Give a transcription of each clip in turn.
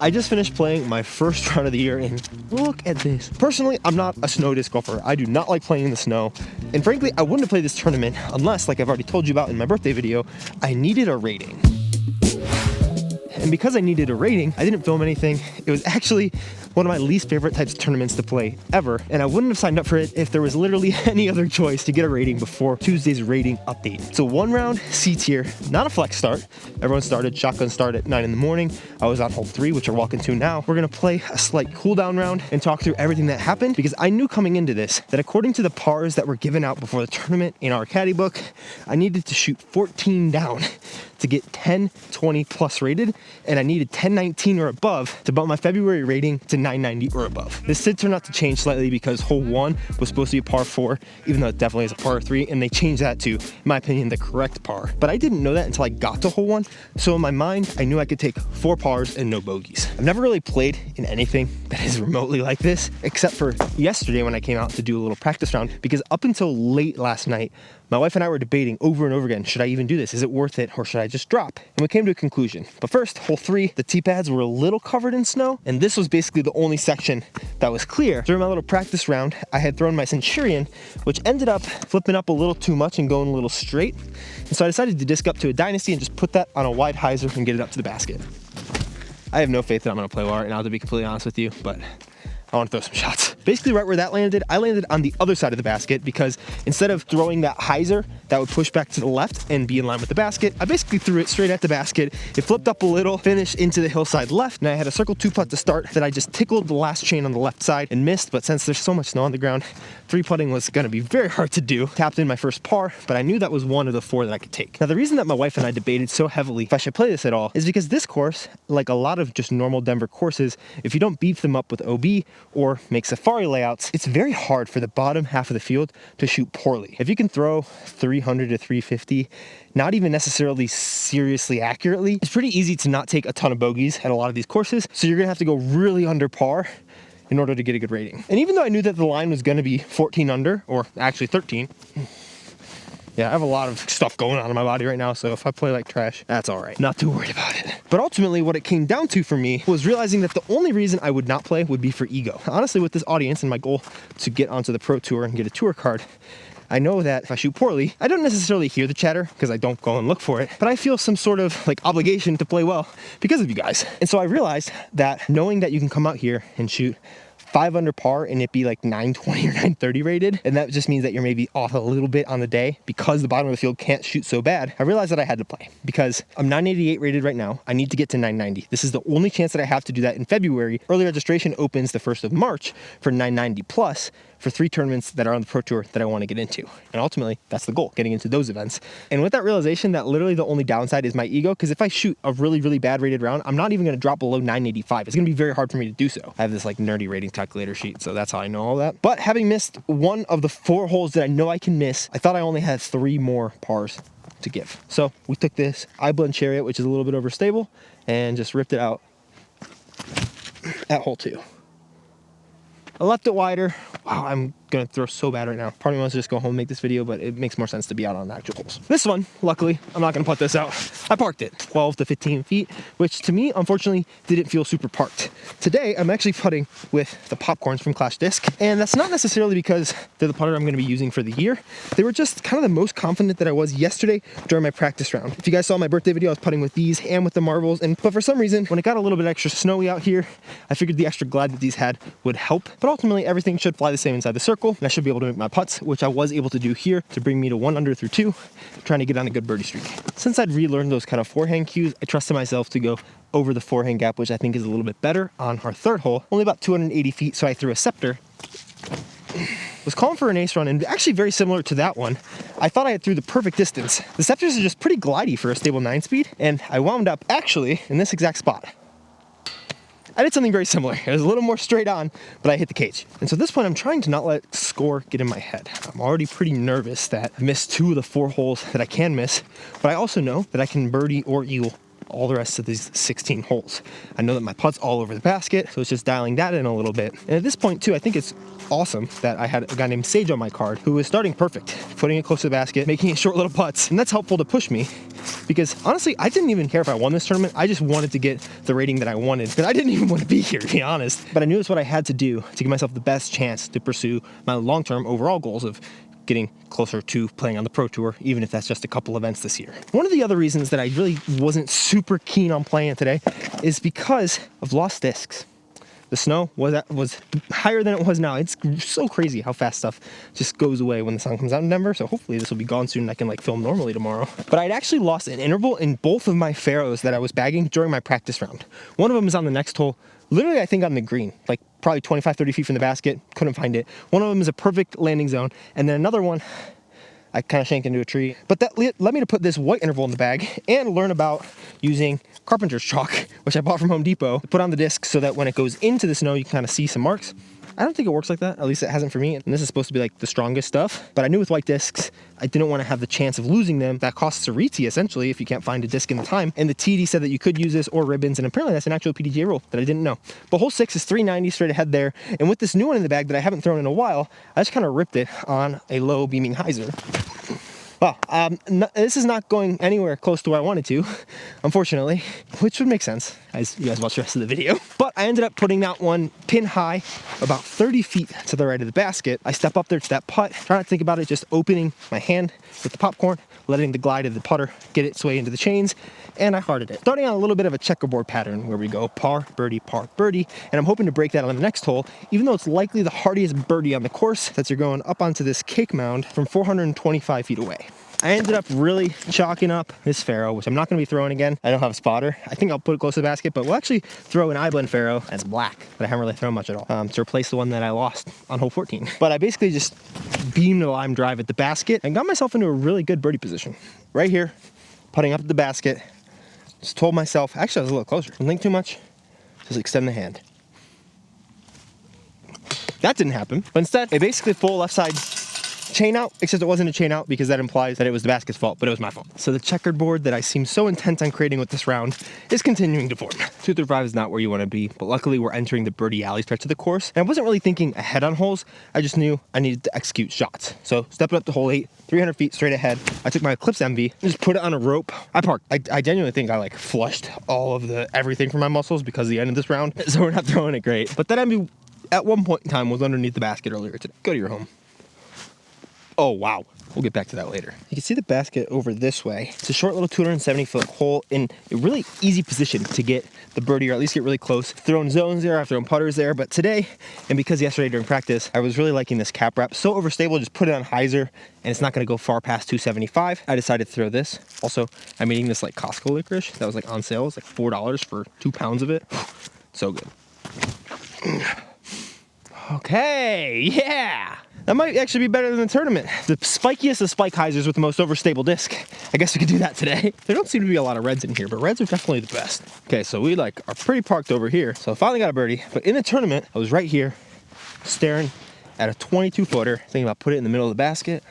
I just finished playing my first round of the year and look at this. Personally, I'm not a snow disc golfer. I do not like playing in the snow. And frankly, I wouldn't have played this tournament unless, like I've already told you about in my birthday video, I needed a rating. And because I needed a rating, I didn't film anything. It was actually one of my least favorite types of tournaments to play ever. And I wouldn't have signed up for it if there was literally any other choice to get a rating before Tuesday's rating update. So 1 round, C tier, not a flex start. Everyone started shotgun start at 9 in the morning. I was on hole 3, which we're walking to now. We're gonna play a slight cool down round and talk through everything that happened because I knew coming into this that according to the pars that were given out before the tournament in our caddy book, I needed to shoot 14 down to get 1020 plus rated, and I needed 1019 or above to bump my February rating to 990 or above. This did turn out to change slightly because hole 1 was supposed to be a par 4, even though it definitely is a par 3, and they changed that to, in my opinion, the correct par. But I didn't know that until I got to hole 1, so in my mind, I knew I could take 4 pars and no bogeys. I've never really played in anything that is remotely like this, except for yesterday when I came out to do a little practice round, because up until late last night, my wife and I were debating over and over again, should I even do this? Is it worth it or should I just drop? And we came to a conclusion. But first, hole 3, the tee pads were a little covered in snow, and this was basically the only section that was clear. During my little practice round, I had thrown my Centurion, which ended up flipping up a little too much and going a little straight. And so I decided to disc up to a Dynasty and just put that on a wide hyzer and get it up to the basket. I have no faith that I'm gonna play well right now, to be completely honest with you, but I want to throw some shots. Basically right where that landed, I landed on the other side of the basket because instead of throwing that hyzer that would push back to the left and be in line with the basket, I basically threw it straight at the basket. It flipped up a little, finished into the hillside left, and I had a circle 2-putt to start that I just tickled the last chain on the left side and missed, but since there's so much snow on the ground, 3-putting was gonna be very hard to do. Tapped in my first par, but I knew that was one of the 4 that I could take. Now the reason that my wife and I debated so heavily if I should play this at all is because this course, like a lot of just normal Denver courses, if you don't beef them up with OB or make safari layouts, it's very hard for the bottom half of the field to shoot poorly. If you can throw 300 to 350, not even necessarily seriously accurately, it's pretty easy to not take a ton of bogeys at a lot of these courses, so you're gonna have to go really under par in order to get a good rating. And even though I knew that the line was gonna be 14 under, or actually 13, yeah, I have a lot of stuff going on in my body right now, so if I play like trash, that's all right. Not too worried about it. But ultimately, what it came down to for me was realizing that the only reason I would not play would be for ego. Honestly, with this audience and my goal to get onto the Pro Tour and get a tour card, I know that if I shoot poorly, I don't necessarily hear the chatter because I don't go and look for it, but I feel some sort of like obligation to play well because of you guys. And so I realized that knowing that you can come out here and shoot 5 under par and it be like 920 or 930 rated, and that just means that you're maybe off a little bit on the day because the bottom of the field can't shoot so bad. I realized that I had to play because I'm 988 rated right now. I need to get to 990. This is the only chance that I have to do that in February. Early registration opens the 1st of March for 990 plus for 3 tournaments that are on the Pro Tour that I want to get into. And ultimately, that's the goal, getting into those events. And with that realization that literally the only downside is my ego, because if I shoot a really, really bad rated round, I'm not even going to drop below 985. It's going to be very hard for me to do so. I have this like nerdy rating calculator sheet, so that's how I know all that. But having missed one of the 4 holes that I know I can miss, I thought I only had 3 more pars to give. So we took this iBlend Chariot, which is a little bit overstable, and just ripped it out at hole 2. I left it wider. Wow, I'm gonna throw so bad right now. Part of me wants to just go home and make this video, but it makes more sense to be out on the actual holes. This one, luckily, I'm not gonna putt this out. I parked it 12 to 15 feet, which to me, unfortunately, didn't feel super parked. Today, I'm actually putting with the Popcorns from Clash Disc, and that's not necessarily because they're the putter I'm gonna be using for the year. They were just kind of the most confident that I was yesterday during my practice round. If you guys saw my birthday video, I was putting with these and with the Marvels, but for some reason, when it got a little bit extra snowy out here, I figured the extra glide that these had would help, but ultimately, everything should fly the same inside the circle, and I should be able to make my putts, which I was able to do here to bring me to 1 under through 2, trying to get on a good birdie streak. Since I'd relearned those kind of forehand cues, I trusted myself to go over the forehand gap, which I think is a little bit better on our 3rd hole, only about 280 feet, so I threw a Scepter. Was calling for an ace run, and actually very similar to that one, I thought I had threw the perfect distance. The Scepters are just pretty glidey for a stable 9 speed, and I wound up actually in this exact spot. I did something very similar. It was a little more straight on, but I hit the cage. And so at this point, I'm trying to not let score get in my head. I'm already pretty nervous that I missed 2 of the 4 holes that I can miss, but I also know that I can birdie or eagle all the rest of these 16 holes. I know that my putt's all over the basket, so it's just dialing that in a little bit. And at this point too, I think it's awesome that I had a guy named Sage on my card who was starting perfect, putting it close to the basket, making it short little putts. And that's helpful to push me because honestly, I didn't even care if I won this tournament. I just wanted to get the rating that I wanted because I didn't even want to be here, to be honest. But I knew it's what I had to do to give myself the best chance to pursue my long-term overall goals of getting closer to playing on the Pro Tour, even if that's just a couple events this year. One of the other reasons that I really wasn't super keen on playing it today is because of lost discs. The snow was higher than it was now. It's so crazy how fast stuff just goes away when the sun comes out in Denver. So hopefully this will be gone soon and I can like film normally tomorrow. But I'd actually lost an interval in both of my Faros that I was bagging during my practice round. One of them is on the next hole, literally I think on the green, like probably 25, 30 feet from the basket. Couldn't find it. One of them is a perfect landing zone. And then another one, I kind of shanked into a tree. But that led me to put this white interval in the bag and learn about using carpenter's chalk, which I bought from Home Depot, to put on the disc so that when it goes into the snow, you can kind of see some marks. I don't think it works like that. At least it hasn't for me. And this is supposed to be like the strongest stuff. But I knew with white discs, I didn't want to have the chance of losing them. That costs a RITI essentially if you can't find a disc in the time. And the TD said that you could use this or ribbons. And apparently that's an actual PDGA rule that I didn't know. But hole 6 is 390 straight ahead there. And with this new one in the bag that I haven't thrown in a while, I just kind of ripped it on a low beaming hyzer. Well, this is not going anywhere close to where I wanted to, unfortunately, which would make sense as you guys watch the rest of the video. But I ended up putting that one pin high, about 30 feet to the right of the basket. I step up there to that putt, try not to think about it, just opening my hand with the popcorn, letting the glide of the putter get its way into the chains, and I hearted it. Starting on a little bit of a checkerboard pattern where we go par, birdie, and I'm hoping to break that on the next hole, even though it's likely the hardiest birdie on the course, since you're going up onto this cake mound from 425 feet away. I ended up really chalking up this Faro, which I'm not going to be throwing again. I don't have a spotter. I think I'll put it close to the basket, but we'll actually throw an iBlend Faro that's black, but I haven't really thrown much at all, to replace the one that I lost on hole 14. But I basically just beamed a line drive at the basket and got myself into a really good birdie position. Right here, putting up at the basket, just told myself, actually I was a little closer, don't think too much, just extend the hand. That didn't happen, but instead, a basically full left side chain out, except it wasn't a chain out because that implies that it was the basket's fault, but it was my fault. So the checkered board that I seem so intent on creating with this round is continuing to form. 2 through 5 is not where you want to be, but luckily we're entering the birdie alley stretch of the course, and I wasn't really thinking ahead on holes. I just knew I needed to execute shots. So stepping up to hole 8, 300 feet straight ahead, I took my Eclipse MV and just put it on a rope. I parked. I genuinely think I like flushed all of the everything from my muscles because of the end of this round, so we're not throwing it great. But that MV at one point in time was underneath the basket earlier today. Go to your home. Oh, wow. We'll get back to that later. You can see the basket over this way. It's a short little 270-foot hole in a really easy position to get the birdie or at least get really close. I've thrown zones there, I've thrown putters there, but today, and because yesterday during practice, I was really liking this cap wrap. So overstable, just put it on hyzer, and it's not gonna go far past 275. I decided to throw this. Also, I'm eating this like Costco licorice that was like on sale. It's like $4 for 2 pounds of it. So good. Okay, yeah. That might actually be better than the tournament. The spikiest of spike hyzers with the most overstable disc. I guess we could do that today. There don't seem to be a lot of reds in here, but reds are definitely the best. Okay, so we like are pretty parked over here. So I finally got a birdie, but in the tournament, I was right here staring at a 22-footer, thinking about putting it in the middle of the basket.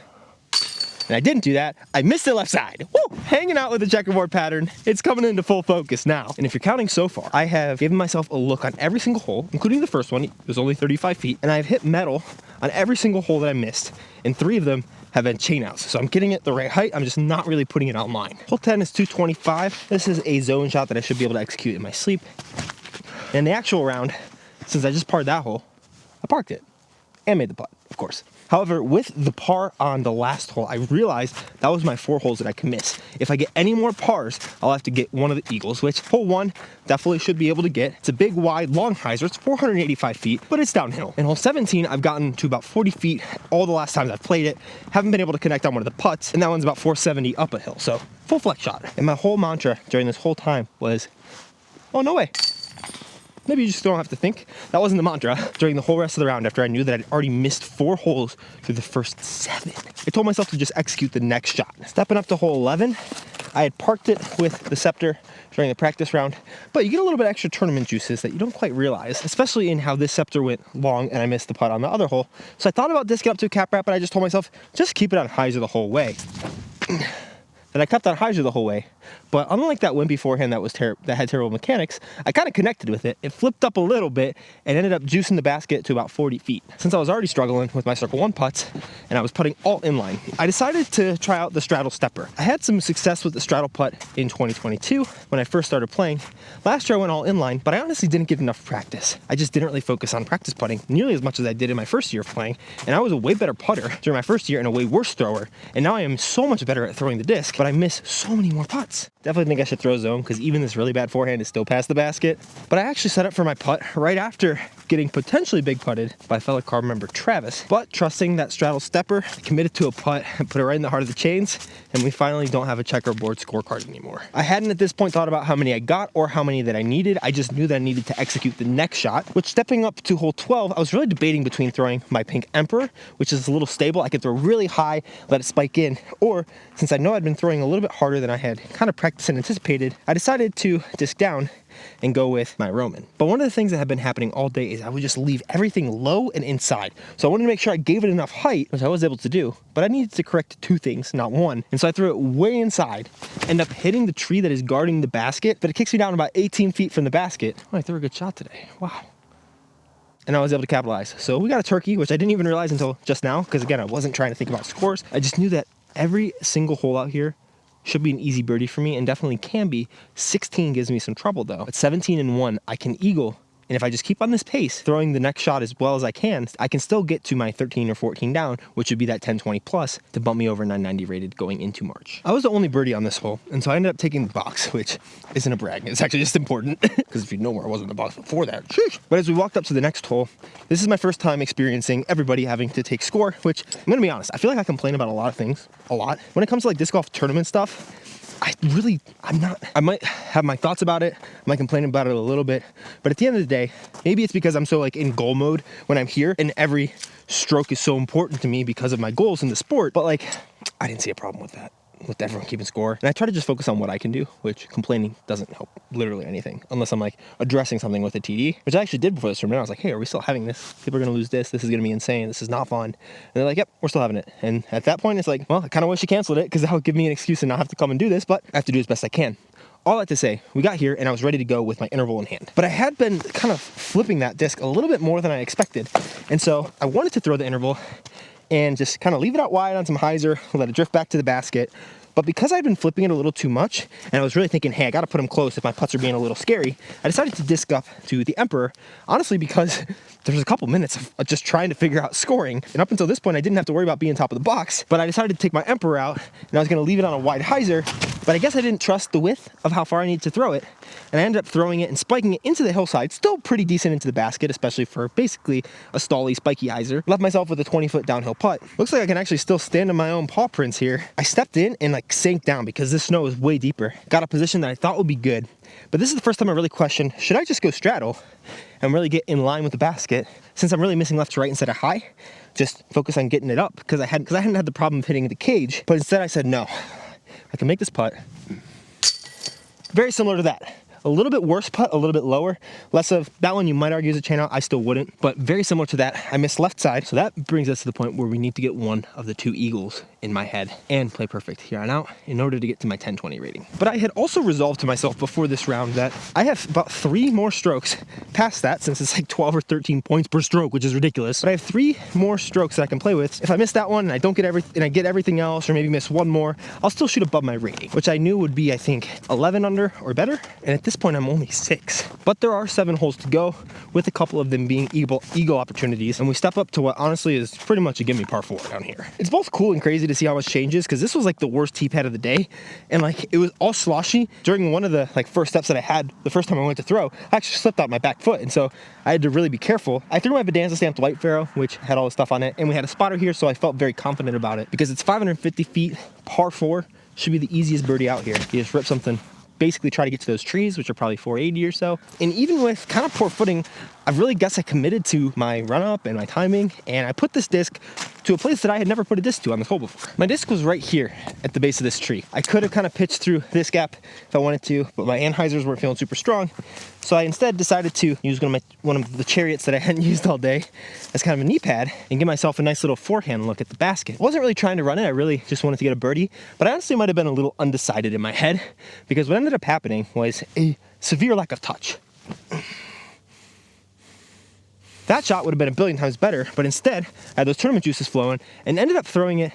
And I didn't do that. I missed it left side. Woo! Hanging out with the checkerboard pattern. It's coming into full focus now. And if you're counting so far, I have given myself a look on every single hole, including the first one. It was only 35 feet. And I've hit metal on every single hole that I missed. And 3 of them have been chain outs. So I'm getting it the right height. I'm just not really putting it online. Hole 10 is 225. This is a zone shot that I should be able to execute in my sleep. And the actual round, since I just parred that hole, I parked it and made the putt, of course. However, with the par on the last hole, I realized that was my 4 holes that I can miss. If I get any more pars, I'll have to get one of the eagles, which hole 1 definitely should be able to get. It's a big, wide, long hyzer. It's 485 feet, but it's downhill. In hole 17, I've gotten to about 40 feet all the last times I've played it. Haven't been able to connect on one of the putts, and that one's about 470 up a hill, so full flex shot. And my whole mantra during this whole time was, oh, no way. Maybe you just don't have to think. That wasn't the mantra. During the whole rest of the round, after I knew that I'd already missed 4 holes through the first 7, I told myself to just execute the next shot. Stepping up to hole 11, I had parked it with the Scepter during the practice round, but you get a little bit extra tournament juices that you don't quite realize, especially in how this Scepter went long and I missed the putt on the other hole. So I thought about disking up to a cap wrap, but I just told myself, just keep it on hyzer the whole way. Then I kept on hyzer the whole way, But unlike that wimpy forehand that had terrible mechanics, I kind of connected with it. It flipped up a little bit and ended up juicing the basket to about 40 feet. Since I was already struggling with my Circle 1 putts and I was putting all inline, I decided to try out the straddle stepper. I had some success with the straddle putt in 2022 when I first started playing. Last year I went all inline, but I honestly didn't get enough practice. I just didn't really focus on practice putting nearly as much as I did in my first year of playing, and I was a way better putter during my first year and a way worse thrower, and now I am so much better at throwing the disc, but I miss so many more putts. Definitely think I should throw zone because even this really bad forehand is still past the basket. But I actually set up for my putt right after getting potentially big putted by fellow card member Travis. But trusting that straddle stepper, I committed to a putt and put it right in the heart of the chains, and we finally don't have a checkerboard scorecard anymore. I hadn't at this point thought about how many I got or how many that I needed. I just knew that I needed to execute the next shot, which stepping up to hole 12, I was really debating between throwing my pink Emperor, which is a little stable. I could throw really high, let it spike in, or since I know I'd been throwing a little bit harder than I had kind of practiced and anticipated, I decided to disc down and go with my Roman. But one of the things that had been happening all day is I would just leave everything low and inside. So I wanted to make sure I gave it enough height, which I was able to do, but I needed to correct two things, not one. And so I threw it way inside, end up hitting the tree that is guarding the basket, but it kicks me down about 18 feet from the basket. Oh, I threw a good shot today. Wow. And I was able to capitalize. So we got a turkey, which I didn't even realize until just now, because again, I wasn't trying to think about scores. I just knew that every single hole out here should be an easy birdie for me, and definitely can be. 16 gives me some trouble though. At 17 and 1, I can eagle. And if I just keep on this pace, throwing the next shot as well as I can still get to my 13 or 14 down, which would be that 1020 plus to bump me over 990 rated going into March. I was the only birdie on this hole, and so I ended up taking the box, which isn't a brag. It's actually just important, because if you know where I was in the box before that, sheesh. But as we walked up to the next hole, this is my first time experiencing everybody having to take score, which I'm gonna be honest, I feel like I complain about a lot of things, a lot. When it comes to like disc golf tournament stuff, I might have my thoughts about it, I might complain about it a little bit, but at the end of the day, maybe it's because I'm so like in goal mode when I'm here and every stroke is so important to me because of my goals in the sport, but like, I didn't see a problem with that, with everyone keeping score. And I try to just focus on what I can do, which complaining doesn't help literally anything, unless I'm like addressing something with a TD, which I actually did before this tournament. I was like, hey, are we still having this? People are gonna lose this. This is gonna be insane. This is not fun. And they're like, yep, we're still having it. And at that point, it's like, well, I kind of wish you canceled it because that would give me an excuse to not have to come and do this, but I have to do as best I can. All that to say, we got here and I was ready to go with my interval in hand. But I had been kind of flipping that disc a little bit more than I expected. And so I wanted to throw the interval and just kind of leave it out wide on some hyzer, let it drift back to the basket. But because I'd been flipping it a little too much, and I was really thinking, hey, I got to put them close if my putts are being a little scary, I decided to disc up to the Emperor, honestly, because there was a couple minutes of just trying to figure out scoring. And up until this point, I didn't have to worry about being top of the box, but I decided to take my Emperor out, and I was going to leave it on a wide hyzer, but I guess I didn't trust the width of how far I needed to throw it, and I ended up throwing it and spiking it into the hillside, still pretty decent into the basket, especially for basically a stally, spiky hyzer. Left myself with a 20-foot downhill putt. Looks like I can actually still stand on my own paw prints here. I stepped in and like sank down because this snow is way deeper. Got a position that I thought would be good, but this is the first time I really questioned, should I just go straddle and really get in line with the basket since I'm really missing left to right instead of high? Just focus on getting it up because I hadn't had the problem of hitting the cage, but instead I said, no, I can make this putt. Very similar to that. A little bit worse putt, a little bit lower. Less of that one you might argue is a chain out. I still wouldn't, but very similar to that. I missed left side. So that brings us to the point where we need to get one of the two eagles in my head and play perfect here on out in order to get to my 1020 rating. But I had also resolved to myself before this round that I have about 3 more strokes past that, since it's like 12 or 13 points per stroke, which is ridiculous. But I have 3 more strokes that I can play with. If I miss that one and I don't get I get everything else, or maybe miss one more, I'll still shoot above my rating, which I knew would be, I think, 11 under or better. And at this point, I'm only 6. But there are 7 holes to go, with a couple of them being eagle opportunities. And we step up to what honestly is pretty much a gimme par 4 down here. It's both cool and crazy to see how much changes, because this was like the worst tee pad of the day. And like, it was all sloshy. During one of the like first steps that I had the first time I went to throw, I actually slipped out my back foot. And so I had to really be careful. I threw my Bedanza stamped white Faro, which had all the stuff on it. And we had a spotter here, so I felt very confident about it because it's 550 feet, par 4. Should be the easiest birdie out here. You just rip something, basically try to get to those trees, which are probably 480 or so. And even with kind of poor footing, I really guess I committed to my run up and my timing, and I put this disc to a place that I had never put a disc to on this hole before. My disc was right here at the base of this tree. I could have kind of pitched through this gap if I wanted to, but my anhyzers weren't feeling super strong. So I instead decided to use one of the Chariots that I hadn't used all day as kind of a knee pad and give myself a nice little forehand look at the basket. I wasn't really trying to run it. I really just wanted to get a birdie, but I honestly might have been a little undecided in my head because what ended up happening was a severe lack of touch. That shot would have been a billion times better, but instead I had those tournament juices flowing and ended up throwing it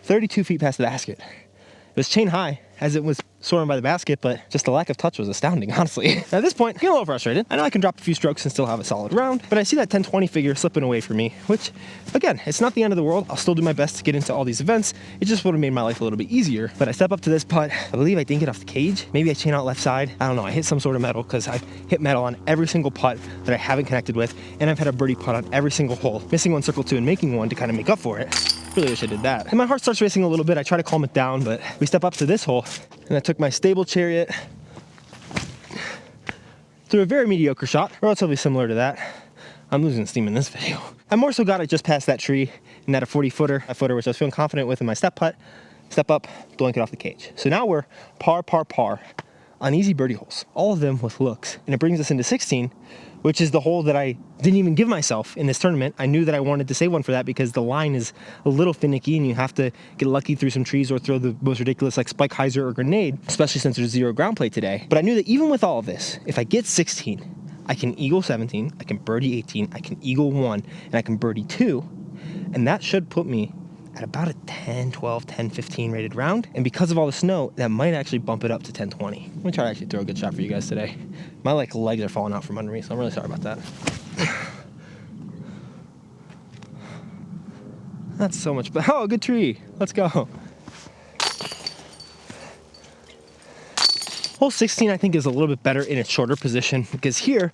32 feet past the basket. It was chain high as it was soaring by the basket, but just the lack of touch was astounding, honestly. At this point, I'm getting a little frustrated. I know I can drop a few strokes and still have a solid round, but I see that 10-20 figure slipping away from me, which, again, it's not the end of the world. I'll still do my best to get into all these events. It just would have made my life a little bit easier. But I step up to this putt. I believe I didn't get off the cage. Maybe I chain out left side. I don't know. I hit some sort of metal because I've hit metal on every single putt that I haven't connected with, and I've had a birdie putt on every single hole, missing one circle two and making one to kind of make up for it. Really wish I did that. And my heart starts racing a little bit. I try to calm it down, but we step up to this hole, and I took my stable Chariot through a very mediocre shot, relatively similar to that. I'm losing steam in this video. I more so got it just past that tree and at a 40-footer, which I was feeling confident with in my step putt. Step up, doink it off the cage. So now we're par, par, par on easy birdie holes, all of them with looks. And it brings us into 16, which is the hole that I didn't even give myself in this tournament. I knew that I wanted to save one for that because the line is a little finicky and you have to get lucky through some trees or throw the most ridiculous like spike hyzer or grenade, especially since there's 0 ground play today. But I knew that even with all of this, if I get 16, I can eagle 17, I can birdie 18, I can eagle 1, and I can birdie 2, and that should put me at about a 10, 12, 10, 15 rated round. And because of all the snow, that might actually bump it up to 10, 20. Let me try to actually throw a good shot for you guys today. My legs are falling out from under me, so I'm really sorry about that. That's so much better. Oh, good tree. Let's go. Hole 16, I think, is a little bit better in its shorter position because here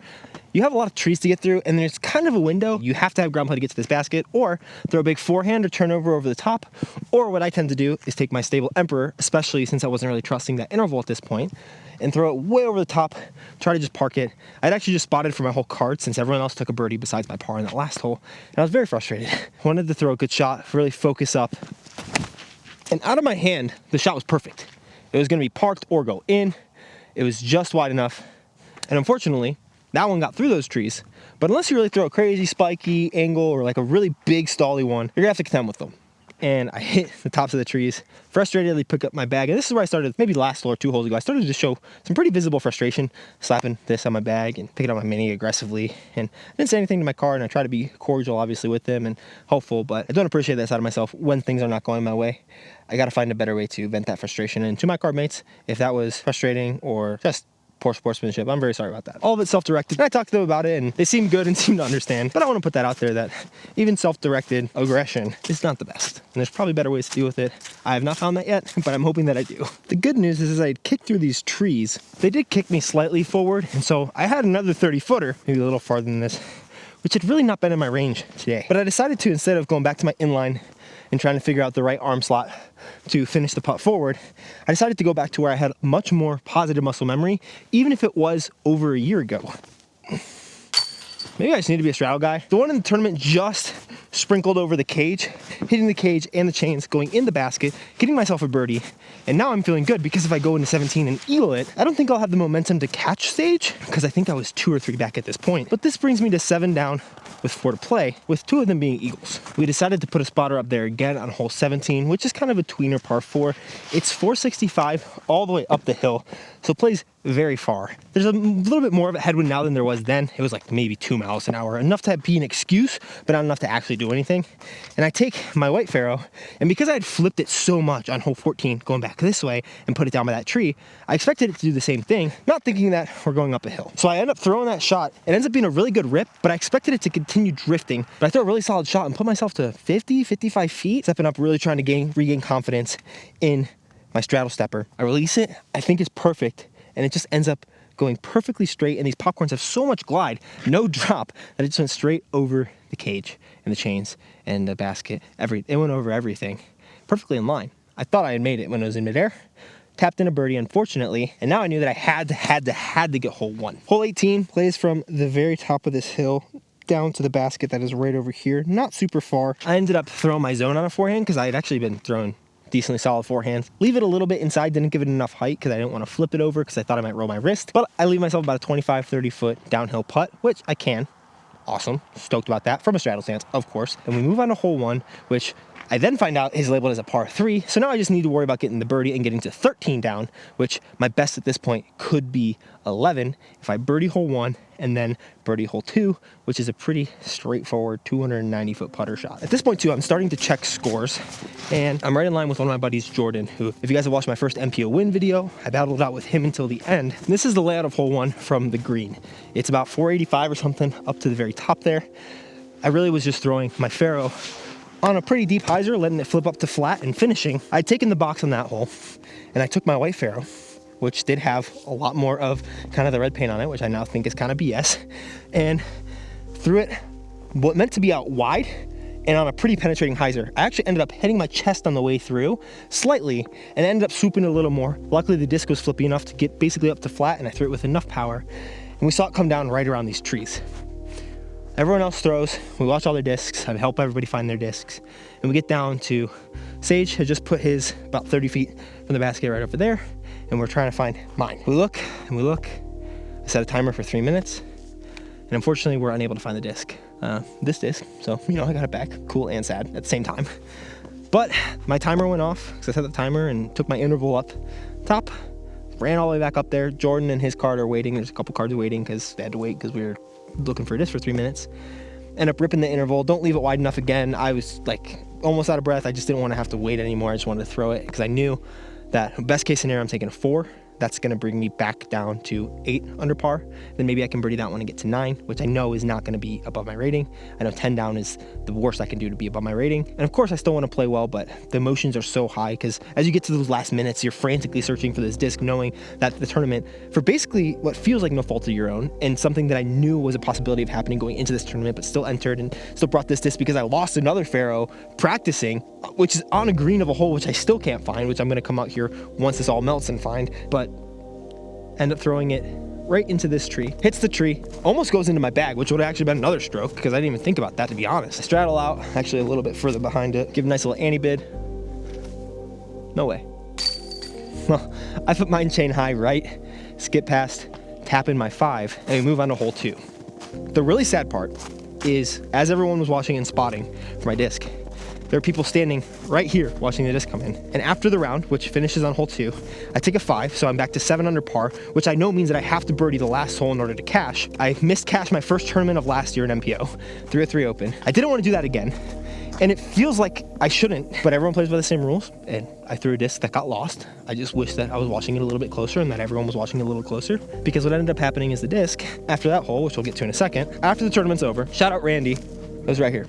you have a lot of trees to get through and there's kind of a window. You have to have ground play to get to this basket or throw a big forehand or turnover over the top. Or what I tend to do is take my stable Emperor, especially since I wasn't really trusting that interval at this point, and throw it way over the top, try to just park it. I'd actually just spotted for my whole card since everyone else took a birdie besides my par in that last hole. And I was very frustrated. Wanted to throw a good shot, really focus up. And out of my hand, the shot was perfect. It was gonna be parked or go in. It was just wide enough. And unfortunately, that one got through those trees. But unless you really throw a crazy spiky angle or like a really big stally one, you're gonna have to contend with them. And I hit the tops of the trees, frustratedly pick up my bag. And this is where I started, maybe last hole or 2 holes ago, I started to show some pretty visible frustration, slapping this on my bag and picking up my mini aggressively. And I didn't say anything to my car, and I try to be cordial, obviously, with them and hopeful, but I don't appreciate that side of myself when things are not going my way. I gotta find a better way to vent that frustration. And to my card mates, if that was frustrating or just poor sportsmanship, I'm very sorry about that. All of it self-directed. And I talked to them about it and they seem good and seem to understand. But I want to put that out there that even self-directed aggression is not the best. And there's probably better ways to deal with it. I have not found that yet, but I'm hoping that I do. The good news is as I kicked through these trees, they did kick me slightly forward. And so I had another 30-footer, maybe a little farther than this, which had really not been in my range today. But I decided to, instead of going back to my inline and trying to figure out the right arm slot to finish the putt forward, I decided to go back to where I had much more positive muscle memory, even if it was over a year ago. Maybe I just need to be a straddle guy. The one in the tournament just sprinkled over the cage, hitting the cage and the chains, going in the basket, getting myself a birdie. And now I'm feeling good because if I go into 17 and eagle it, I don't think I'll have the momentum to catch stage because I think I was 2 or 3 back at this point. But this brings me to 7 down with 4 to play, with 2 of them being eagles. We decided to put a spotter up there again on hole 17, which is kind of a tweener par 4. It's 465 all the way up the hill, so it plays very far. There's a little bit more of a headwind now than there was then. It was like maybe 2 miles an hour, enough to be an excuse, but not enough to actually do anything. And I take my white Pharaoh, and because I had flipped it so much on hole 14, going back this way and put it down by that tree, I expected it to do the same thing, not thinking that we're going up a hill. So I end up throwing that shot. It ends up being a really good rip, but I expected it to continue drifting. But I throw a really solid shot and put myself to 50, 55 feet, stepping up, really trying to regain confidence in my straddle stepper. I release it, I think it's perfect, and it just ends up going perfectly straight. And these popcorns have so much glide, no drop, that it just went straight over the cage and the chains and the basket. It went over everything, perfectly in line. I thought I had made it when it was in midair. Tapped in a birdie, unfortunately, and now I knew that I had to get hole 1. Hole 18 plays from the very top of this hill down to the basket that is right over here, not super far. I ended up throwing my zone on a forehand because I had actually been throwing decently solid forehands. Leave it a little bit inside, didn't give it enough height because I didn't want to flip it over because I thought I might roll my wrist. But I leave myself about a 25, 30 foot downhill putt, which I can. Awesome, stoked about that from a straddle stance, of course. And we move on to hole 1, which I then find out is labeled as a par 3. So now I just need to worry about getting the birdie and getting to 13 down, which my best at this point could be 11 if I birdie hole 1 and then birdie hole 2, which is a pretty straightforward 290 foot putter shot. At this point too, I'm starting to check scores, and I'm right in line with one of my buddies, Jordan, who, if you guys have watched my first MPO win video, I battled out with him until the end. And this is the layout of hole 1 from the green. It's about 485 or something up to the very top there. I really was just throwing my faro on a pretty deep hyzer, letting it flip up to flat and finishing. I'd taken the box on that hole, and I took my white faro, which did have a lot more of kind of the red paint on it, which I now think is kind of BS, and threw it what meant to be out wide and on a pretty penetrating hyzer. I actually ended up hitting my chest on the way through slightly and ended up swooping a little more. Luckily, the disc was flippy enough to get basically up to flat, and I threw it with enough power, and we saw it come down right around these trees. Everyone else throws, we watch all their discs, I help everybody find their discs, and we get down to Sage had just put his about 30 feet from the basket right over there, and we're trying to find mine. We look and we look. I set a timer for 3 minutes, and unfortunately we're unable to find the disc. This disc, so you know, I got it back, cool and sad at the same time. But my timer went off because I set the timer and took my interval up top, ran all the way back up there. Jordan and his card are waiting. There's a couple cards waiting because they had to wait because we were looking for this for 3 minutes. End up ripping the interval, don't leave it wide enough again. I was like almost out of breath. I just didn't want to have to wait anymore. I just wanted to throw it because I knew that best case scenario, I'm taking a 4. That's going to bring me back down to 8 under par. Then maybe I can birdie that one and get to 9, which I know is not going to be above my rating. I know 10 down is the worst I can do to be above my rating. And of course, I still want to play well, but the emotions are so high because as you get to those last minutes, you're frantically searching for this disc, knowing that the tournament, for basically what feels like no fault of your own, and something that I knew was a possibility of happening going into this tournament, but still entered and still brought this disc because I lost another faro practicing, which is on a green of a hole, which I still can't find, which I'm going to come out here once this all melts and find, but end up throwing it right into this tree. Hits the tree, almost goes into my bag, which would have actually been another stroke because I didn't even think about that, to be honest. I straddle out, actually a little bit further behind it, give a nice little anti-bid. No way. Well, I put mine chain high right, skip past, tap in my 5, and we move on to hole 2. The really sad part is, as everyone was watching and spotting for my disc, there are people standing right here watching the disc come in. And after the round, which finishes on hole 2, I take a 5, so I'm back to 7 under par, which I know means that I have to birdie the last hole in order to cash. I missed cash my first tournament of last year in MPO, 303 Open. I didn't want to do that again, and it feels like I shouldn't, but everyone plays by the same rules, and I threw a disc that got lost. I just wish that I was watching it a little bit closer and that everyone was watching it a little closer, because what ended up happening is the disc, after that hole, which we'll get to in a second, after the tournament's over, shout out Randy, it was right here.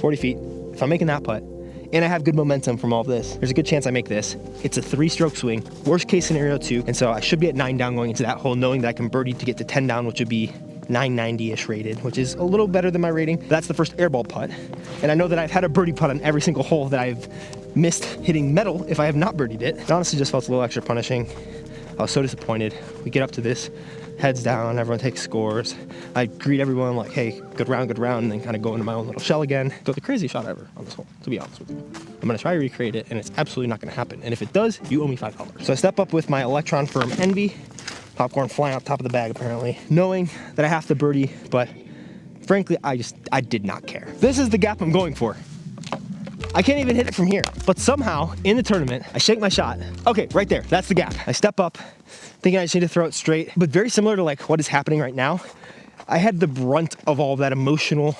40 feet, if I'm making that putt, and I have good momentum from all of this, there's a good chance I make this. It's a 3-stroke swing, worst case scenario 2, and so I should be at 9 down going into that hole, knowing that I can birdie to get to 10 down, which would be 990-ish rated, which is a little better than my rating. That's the first airball putt, and I know that I've had a birdie putt on every single hole that I've missed hitting metal if I have not birdied it. It honestly just felt a little extra punishing. I was so disappointed. We get up to this, heads down, everyone takes scores. I greet everyone like, hey, good round, and then kind of go into my own little shell again. Throw the craziest shot ever on this hole, to be honest with you. I'm gonna try to recreate it, and it's absolutely not gonna happen. And if it does, you owe me $5. So I step up with my Electron Firm Envy, popcorn flying out top of the bag apparently, knowing that I have to birdie, but frankly, I did not care. This is the gap I'm going for. I can't even hit it from here, but somehow in the tournament, I shake my shot. Okay, right there, that's the gap. I step up, thinking I just need to throw it straight, but very similar to like what is happening right now. I had the brunt of all of that emotional,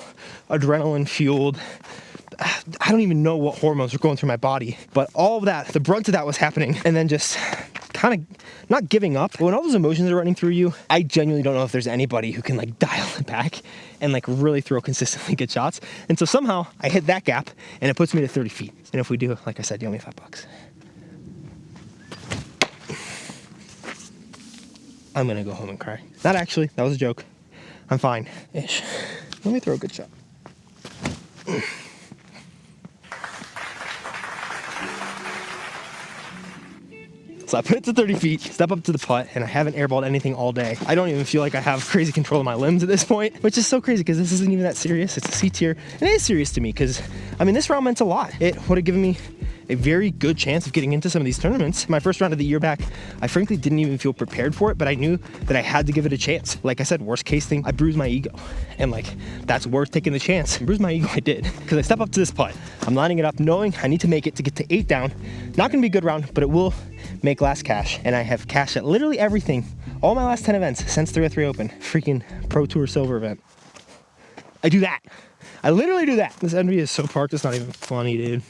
adrenaline fueled, I don't even know what hormones were going through my body, but all of that, the brunt of that was happening, and then just kind of not giving up. But when all those emotions are running through you, I genuinely don't know if there's anybody who can like dial it back and like really throw consistently good shots. And so somehow I hit that gap and it puts me to 30 feet. And if we do, like I said, you owe me $5. I'm gonna go home and cry. Not actually, that was a joke. I'm fine-ish. Let me throw a good shot. So I put it to 30 feet, step up to the putt, and I haven't airballed anything all day. I don't even feel like I have crazy control of my limbs at this point, which is so crazy because this isn't even that serious. It's a C tier, and it is serious to me because, I mean, this round meant a lot. It would have given me a very good chance of getting into some of these tournaments. My first round of the year back, I frankly didn't even feel prepared for it, but I knew that I had to give it a chance. Like I said, worst case thing, I bruised my ego. And like, that's worth taking the chance. Bruise my ego, I did. Because I step up to this putt. I'm lining it up knowing I need to make it to get to 8 down. Not gonna be a good round, but it will make last cash. And I have cashed at literally everything, all my last 10 events since 303 Open. Freaking Pro Tour Silver event. I do that. I literally do that. This envy is so parked, it's not even funny, dude.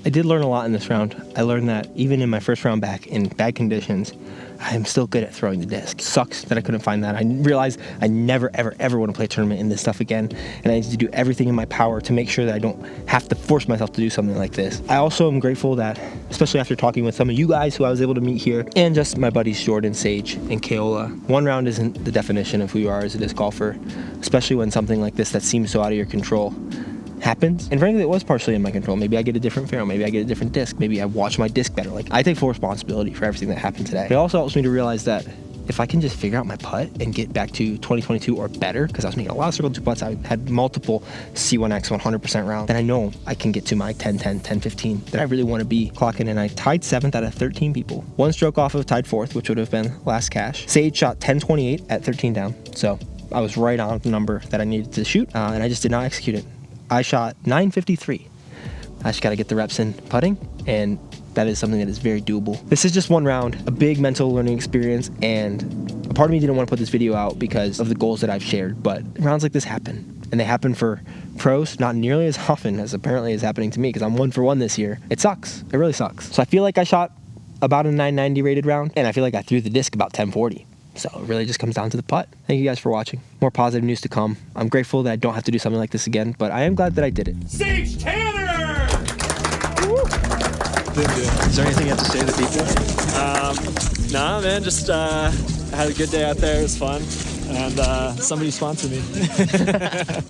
I did learn a lot in this round. I learned that even in my first round back in bad conditions, I am still good at throwing the disc. Sucks that I couldn't find that. I realized I never, ever, ever want to play a tournament in this stuff again, and I need to do everything in my power to make sure that I don't have to force myself to do something like this. I also am grateful that, especially after talking with some of you guys who I was able to meet here, and just my buddies Jordan, Sage, and Keola, one round isn't the definition of who you are as a disc golfer, especially when something like this that seems so out of your control happens. And frankly, it was partially in my control. Maybe I get a different fairway, maybe I get a different disc, maybe I watch my disc better. Like, I take full responsibility for everything that happened today. It also helps me to realize that if I can just figure out my putt and get back to 2022 or better, because I was making a lot of circle 2 putts, I had multiple C1X 100% rounds, then I know I can get to my 10-10, 10-15 that I really want to be clocking. And I tied 7th out of 13 people. 1 stroke off of tied 4th, which would have been last cash. Sage shot 10-28 at 13 down. So I was right on the number that I needed to shoot, and I just did not execute it. I shot 953. I just got to get the reps in putting, and that is something that is very doable. This is just one round, a big mental learning experience, and a part of me didn't want to put this video out because of the goals that I've shared, but rounds like this happen, and they happen for pros not nearly as often as apparently is happening to me because I'm 1 for 1 this year. It sucks. It really sucks. So I feel like I shot about a 990 rated round, and I feel like I threw the disc about 1040. So it really just comes down to the putt. Thank you guys for watching. More positive news to come. I'm grateful that I don't have to do something like this again, but I am glad that I did it. Sage Tanner! Is there anything you have to say to the people? Nah, man, just had a good day out there. It was fun. And somebody sponsored me.